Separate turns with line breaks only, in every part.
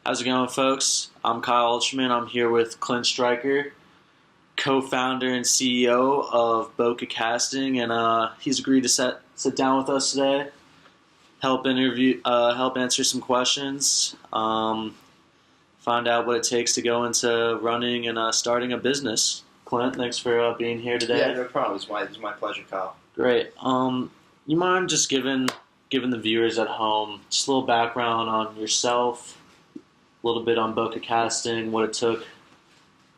How's it going, folks? I'm Kyle Alterman. I'm here with Clint Streicher, co-founder and CEO of Boca Casting, and he's agreed to sit down with us today, help answer some questions, find out what it takes to go into running and starting a business. Clint, thanks for being here today.
Yeah, no problem. It's my pleasure, Kyle.
Great. You mind just giving the viewers at home just a little background on yourself, a little bit on Boca Casting, what it took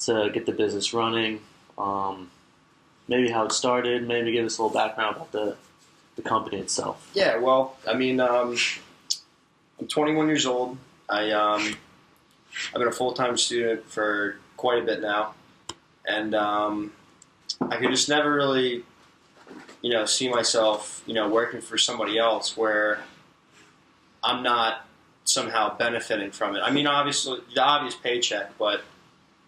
to get the business running, maybe how it started, maybe give us a little background about the company itself.
Yeah, well, I mean, I'm 21 years old. I've been a full-time student for quite a bit now, and I could just never really, see myself, working for somebody else where I'm not somehow benefiting from it. I mean, obviously, the obvious paycheck, but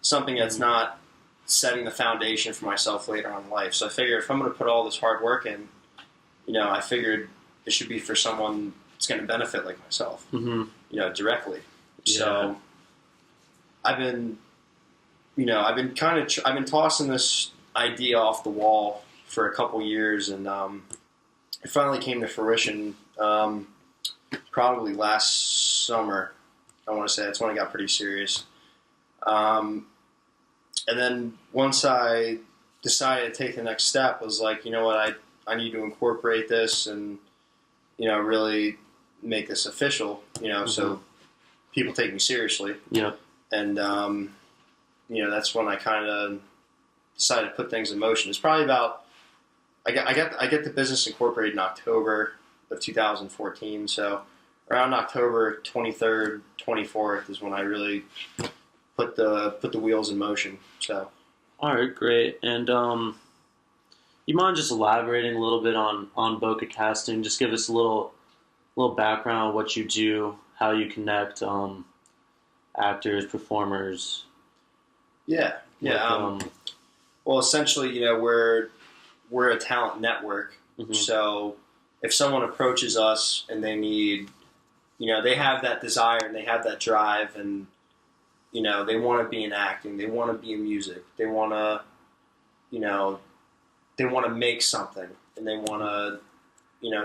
something that's not setting the foundation for myself later on in life. So I figured if I'm going to put all this hard work in, I figured it should be for someone that's going to benefit like myself, directly.
Yeah.
So I've been tossing this idea off the wall for a couple years, and it finally came to fruition probably last summer. I want to say that's when it got pretty serious. And then once I decided to take the next step, I was like, you know what, I need to incorporate this and, really make this official, so people take me seriously.
Yeah.
And, that's when I kind of decided to put things in motion. It's probably about, I get the business incorporated in October of 2014, so around October 23rd, 24th is when I really put the wheels in motion. So,
all right, great. And you mind just elaborating a little bit on Boca Casting? Just give us a little background on what you do, how you connect actors, performers.
Yeah. Well, essentially, we're a talent network.
Mm-hmm.
So if someone approaches us and they need, they have that desire and they have that drive, and they want to be in acting, they want to be in music, they want to, they want to make something, and they want to,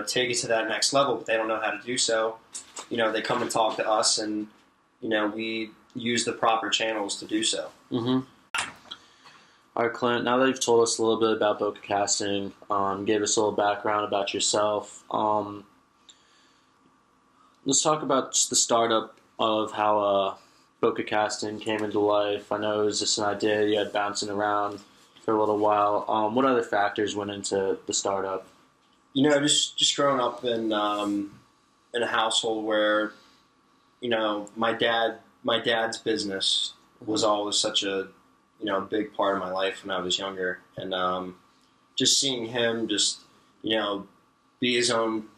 take it to that next level, but they don't know how to do so. They come and talk to us, and we use the proper channels to do so.
Mm-hmm. All right, Clint, now that you've told us a little bit about Boca Casting, gave us a little background about yourself, let's talk about just the startup of how Boca Casting came into life. I know it was just an idea you had bouncing around for a little while. What other factors went into the startup?
Just growing up in a household where, my dad's business was always such a, big part of my life when I was younger, and just seeing him just, be his own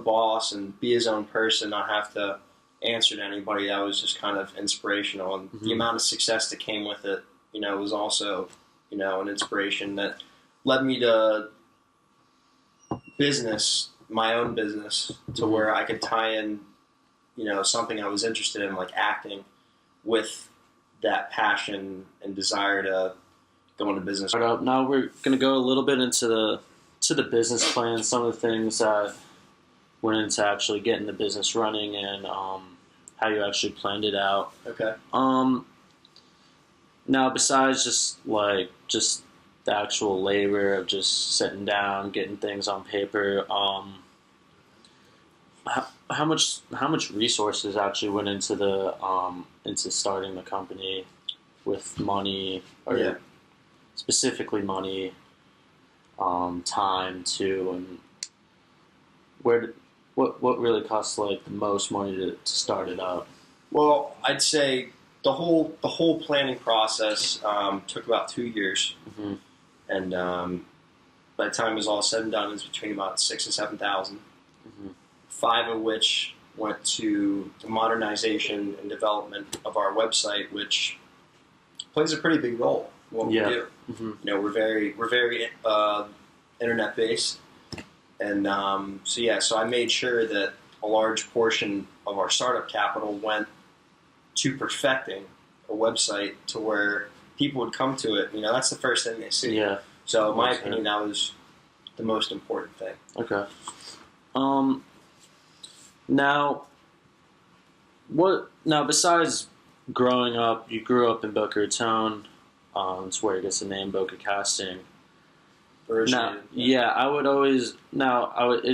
boss and be his own person, not have to answer to anybody, that was just kind of inspirational. And the amount of success that came with it, was also, an inspiration that led me to my own business, to where I could tie in, something I was interested in, like acting, with that passion and desire to go into business.
Now we're going to go a little bit into the business plan, some of the things that went into actually getting the business running, and how you actually planned it out.
Okay.
Now, besides just the actual labor of just sitting down, getting things on paper, how much resources actually went into into starting the company, with money, or specifically money, time too, and what really costs the most money to start it up?
Well, I'd say the whole planning process took about 2 years, and by the time it was all said and done, it was between about $6,000 and $7,000. 5 of which went to the modernization and development of our website, which plays a pretty big role in what we do. We're very internet based, and so I made sure that a large portion of our startup capital went to perfecting a website to where people would come to it. That's the first thing they see.
Yeah.
So in my opinion, that was the most important thing.
Okay. Now, besides growing up, you grew up in Boca Raton. It's where it gets the name Boca Casting. It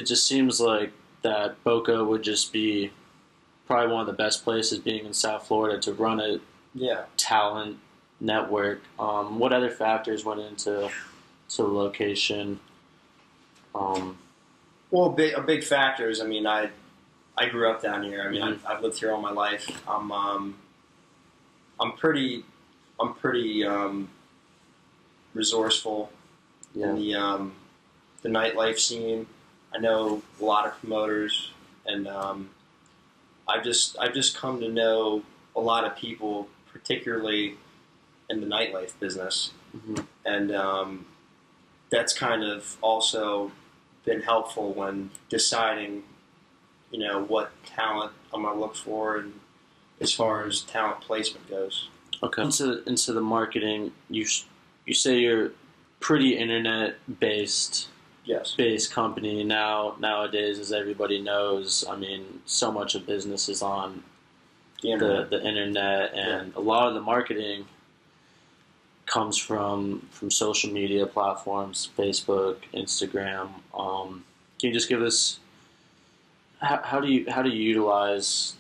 just seems like that Boca would just be probably one of the best places, being in South Florida, to run a talent network. What other factors went into the location?
Well, a big factor is, I grew up down here. I've lived here all my life. I'm pretty resourceful in the nightlife scene. I know a lot of promoters, and I've just come to know a lot of people, particularly in the nightlife business, and that's kind of also been helpful when deciding, what talent I'm going to look for, and as far as talent placement goes.
Okay. Into the marketing, you say you're pretty internet based.
Yes.
Based company nowadays, as everybody knows. So much of business is on the internet, and a lot of the marketing comes from social media platforms, Facebook, Instagram. Can you just give us how do you utilize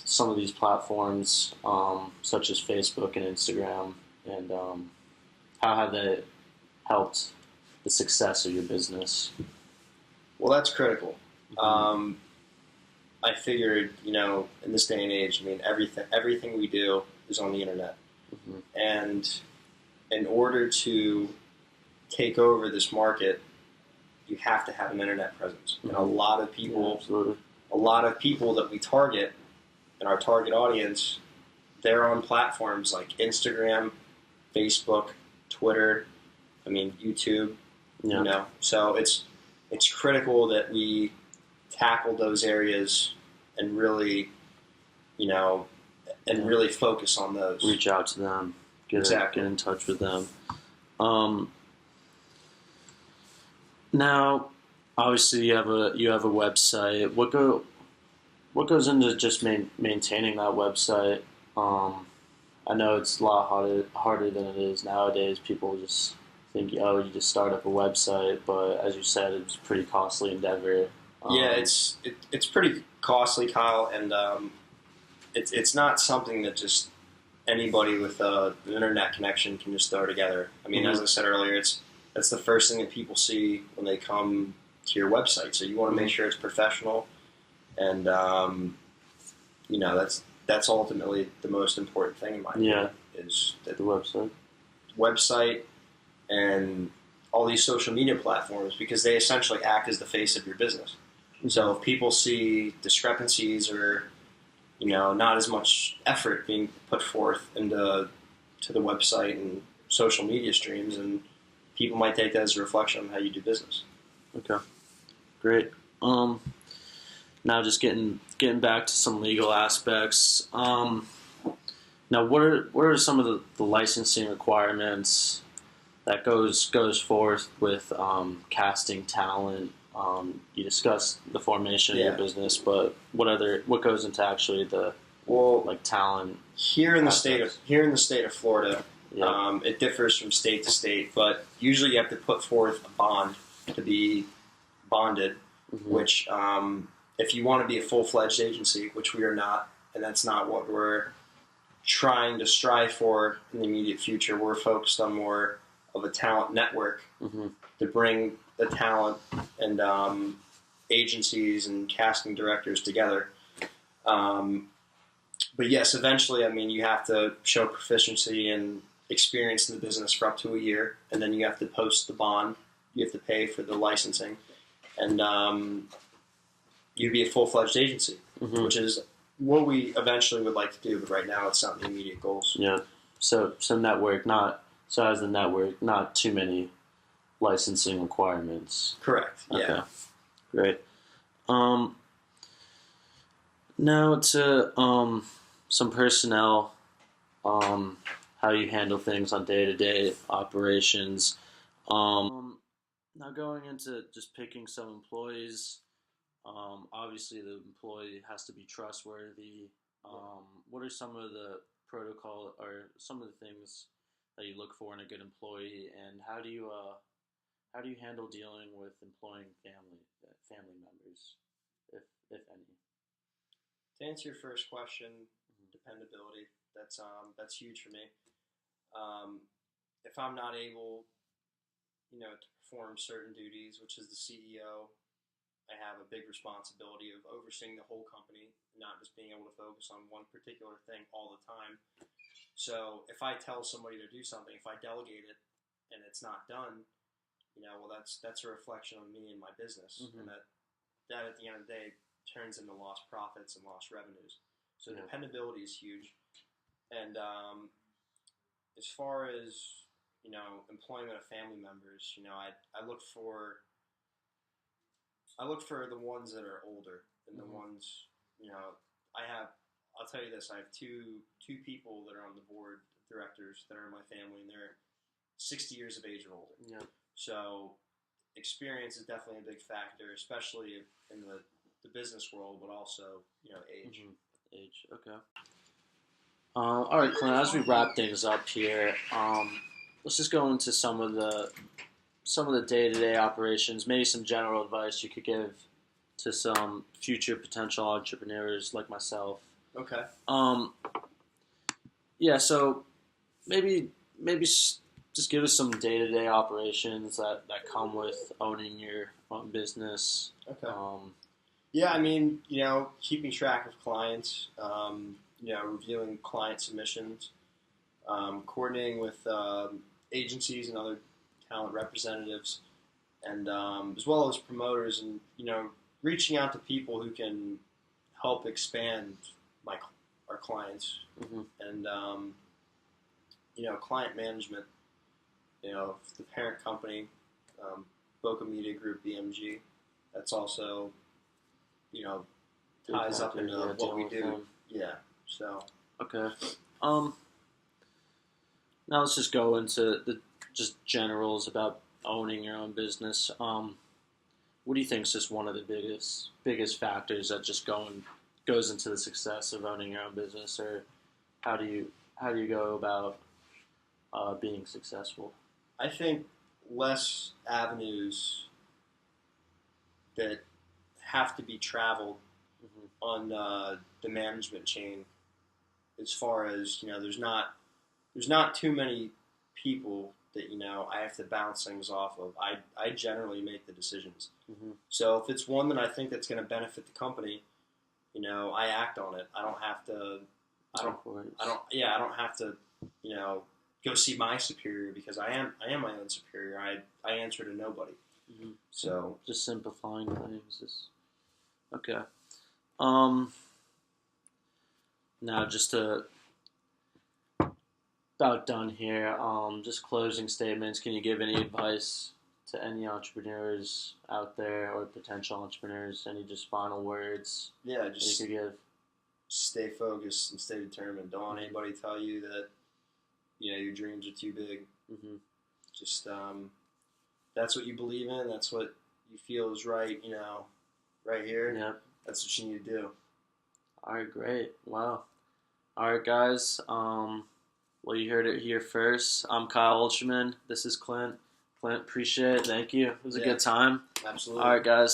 some of these platforms, such as Facebook and Instagram, and how have they helped the success of your business?
Well, that's critical. I figured, in this day and age, everything we do is on the internet, and in order to take over this market, you have to have an internet presence. And a lot of people that we target in our target audience, they're on platforms like Instagram, Facebook, Twitter, YouTube. So it's critical that we tackle those areas and really, really focus on those.
Reach out to them. Get in touch with them. Now, obviously, you have a website. What goes into just maintaining that website? I know it's a lot harder than it is nowadays. People just think, you just start up a website, but as you said, it's a pretty costly endeavor.
It's pretty costly, Kyle, and it's not something that just anybody with an internet connection can just throw together. As I said earlier, that's the first thing that people see when they come to your website. So you want to make sure it's professional, and that's ultimately the most important thing in my opinion, is that
the
website and all these social media platforms, because they essentially act as the face of your business. So if people see discrepancies or not as much effort being put forth into the website and social media streams, and people might take that as a reflection on how you do business.
Okay, great. Now just getting back to some legal aspects. Now, what are some of the licensing requirements that goes forth with casting talent? You discussed the formation of your business, but what goes into actually the talent?
Here in the state of Florida, it differs from state to state, but usually you have to put forth a bond to be bonded, which if you want to be a full-fledged agency, which we are not, and that's not what we're trying to strive for in the immediate future. We're focused on more of a talent network to bring the talent and agencies and casting directors together. But yes, eventually, you have to show proficiency and experience in the business for up to a year, and then you have to post the bond. You have to pay for the licensing, and you'd be a full-fledged agency, which is what we eventually would like to do, but right now it's not the immediate goals.
Yeah. So network, as the network, not too many licensing requirements.
Correct. Yeah.
Okay. Great. Now to some personnel, how you handle things on day-to-day operations. Now going into just picking some employees, obviously the employee has to be trustworthy. What are some of the protocol or some of the things that you look for in a good employee, and how do you handle dealing with employing family members, if any?
To answer your first question, dependability. That's huge for me. If I'm not able, to perform certain duties, which is the CEO, I have a big responsibility of overseeing the whole company, not just being able to focus on one particular thing all the time. So if I tell somebody to do something, if I delegate it and it's not done, that's a reflection on me and my business, and that at the end of the day turns into lost profits and lost revenues. So dependability is huge. And as far as employment of family members, I look for the ones that are older and the ones I'll tell you this, I have two people that are on the board of directors that are in my family, and they're 60 years of age or older.
Yeah.
So experience is definitely a big factor, especially in the business world, but also age.
Age. Okay. All right, Clint. As we wrap things up here, let's just go into some of the day-to-day operations. Maybe some general advice you could give to some future potential entrepreneurs like myself.
Okay.
Yeah. So maybe just give us some day-to-day operations that come with owning your own business.
Okay. Yeah, I mean, keeping track of clients, reviewing client submissions, coordinating with agencies and other talent representatives, and as well as promoters, and reaching out to people who can help expand our clients, and client management. The parent company, Boca Media Group, BMG, that's also ties up into what we do. Yeah. So.
Okay. Now let's just go into the just generals about owning your own business. What do you think is just one of the biggest factors that just goes into the success of owning your own business, or how do you go about being successful?
I think less avenues that have to be traveled on the management chain. As far as there's not too many people that I have to bounce things off of. I generally make the decisions. So if it's one that I think that's going to benefit the company, I act on it. I don't have to. I don't have to. Go see my superior, because I am my own superior. I answer to nobody. So
just simplifying things is okay. Now just about done here. Just closing statements. Can you give any advice to any entrepreneurs out there or potential entrepreneurs? Any just final words?
Yeah, just
you could give.
Stay focused and stay determined. Don't let anybody tell you that your dreams are too big. Just that's what you believe in. That's what you feel is right. Right here.
Yep.
That's what you need to do.
All right, great. Wow. All right, guys. Well, you heard it here first. I'm Kyle Alterman. This is Clint. Clint, appreciate it. Thank you. It was a good time.
Absolutely.
All right, guys.